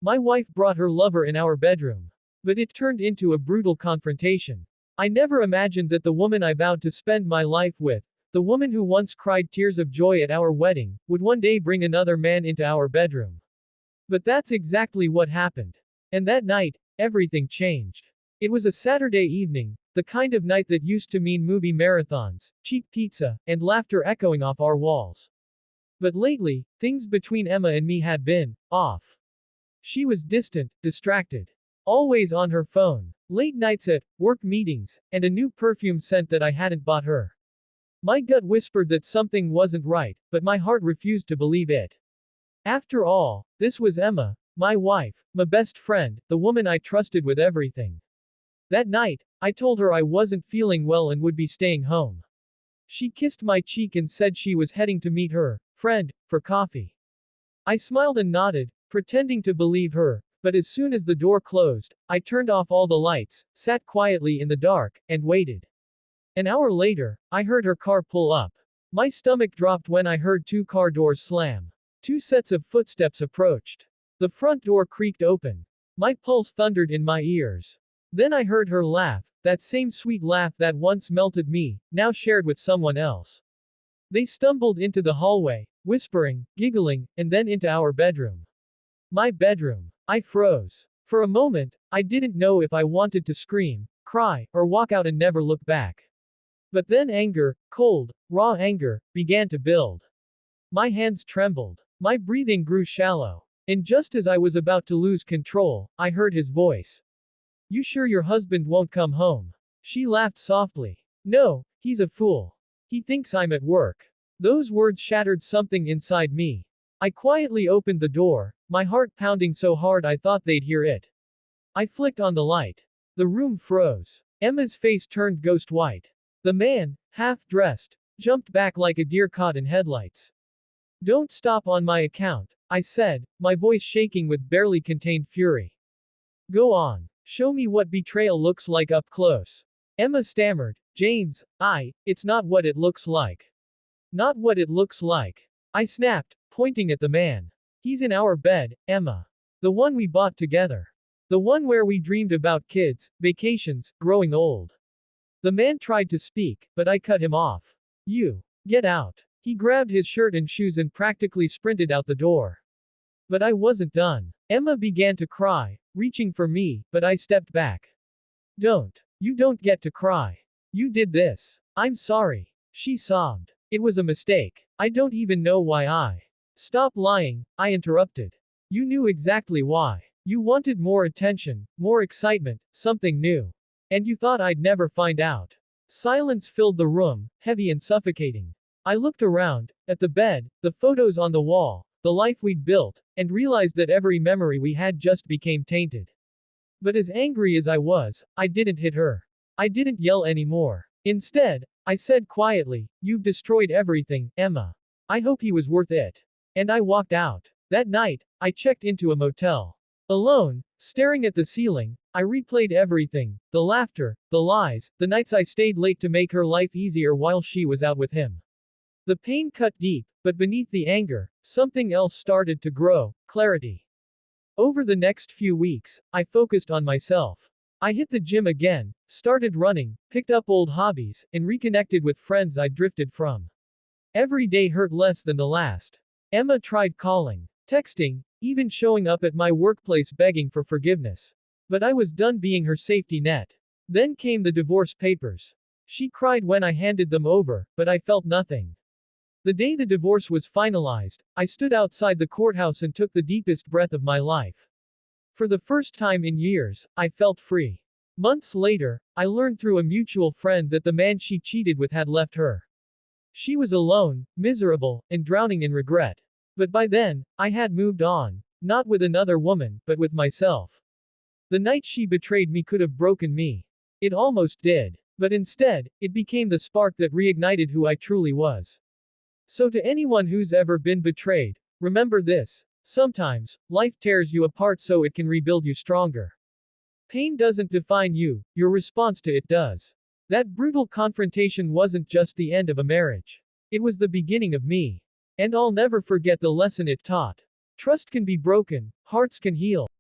My wife brought her lover in our bedroom. But it turned into a brutal confrontation. I never imagined that the woman I vowed to spend my life with, the woman who once cried tears of joy at our wedding, would one day bring another man into our bedroom. But that's exactly what happened. And that night, everything changed. It was a Saturday evening, the kind of night that used to mean movie marathons, cheap pizza, and laughter echoing off our walls. But lately, things between Emma and me had been off. She was distant, distracted. Always on her phone. Late nights at work meetings, and a new perfume scent that I hadn't bought her. My gut whispered that something wasn't right, but my heart refused to believe it. After all, this was Emma, my wife, my best friend, the woman I trusted with everything. That night, I told her I wasn't feeling well and would be staying home. She kissed my cheek and said she was heading to meet her friend for coffee. I smiled and nodded, pretending to believe her, but as soon as the door closed, I turned off all the lights, sat quietly in the dark, and waited. An hour later, I heard her car pull up. My stomach dropped when I heard two car doors slam. Two sets of footsteps approached. The front door creaked open. My pulse thundered in my ears. Then I heard her laugh, that same sweet laugh that once melted me, now shared with someone else. They stumbled into the hallway, whispering, giggling, and then into our bedroom. My bedroom. I froze. For a moment, I didn't know if I wanted to scream, cry, or walk out and never look back. But then anger, cold, raw anger, began to build. My hands trembled. My breathing grew shallow. And just as I was about to lose control, I heard his voice. "You sure your husband won't come home?" She laughed softly. "No, he's a fool. He thinks I'm at work." Those words shattered something inside me. I quietly opened the door, my heart pounding so hard I thought they'd hear it. I flicked on the light. The room froze. Emma's face turned ghost white. The man, half-dressed, jumped back like a deer caught in headlights. "Don't stop on my account," I said, my voice shaking with barely contained fury. "Go on. Show me what betrayal looks like up close." Emma stammered, "James, it's not what it looks like." "Not what it looks like," I snapped, pointing at the man. "He's in our bed, Emma. The one we bought together. The one where we dreamed about kids, vacations, growing old." The man tried to speak, but I cut him off. "You. Get out." He grabbed his shirt and shoes and practically sprinted out the door. But I wasn't done. Emma began to cry, reaching for me, but I stepped back. "Don't. You don't get to cry. You did this. I'm sorry." She sobbed. "It was a mistake. I don't even know why I." "Stop lying," I interrupted. "You knew exactly why. You wanted more attention, more excitement, something new. And you thought I'd never find out." Silence filled the room, heavy and suffocating. I looked around, at the bed, the photos on the wall, the life we'd built, and realized that every memory we had just became tainted. But as angry as I was, I didn't hit her. I didn't yell anymore. Instead, I said quietly, "You've destroyed everything, Emma. I hope he was worth it." And I walked out. That night, I checked into a motel. Alone, staring at the ceiling, I replayed everything, the laughter, the lies, the nights I stayed late to make her life easier while she was out with him. The pain cut deep, but beneath the anger, something else started to grow, clarity. Over the next few weeks, I focused on myself. I hit the gym again, started running, picked up old hobbies, and reconnected with friends I drifted from. Every day hurt less than the last. Emma tried calling, texting, even showing up at my workplace begging for forgiveness. But I was done being her safety net. Then came the divorce papers. She cried when I handed them over, but I felt nothing. The day the divorce was finalized, I stood outside the courthouse and took the deepest breath of my life. For the first time in years, I felt free. Months later, I learned through a mutual friend that the man she cheated with had left her. She was alone, miserable, and drowning in regret. But by then, I had moved on, not with another woman, but with myself. The night she betrayed me could have broken me. It almost did. But instead, it became the spark that reignited who I truly was. So to anyone who's ever been betrayed, remember this. Sometimes, life tears you apart so it can rebuild you stronger. Pain doesn't define you, your response to it does. That brutal confrontation wasn't just the end of a marriage. It was the beginning of me. And I'll never forget the lesson it taught. Trust can be broken, hearts can heal.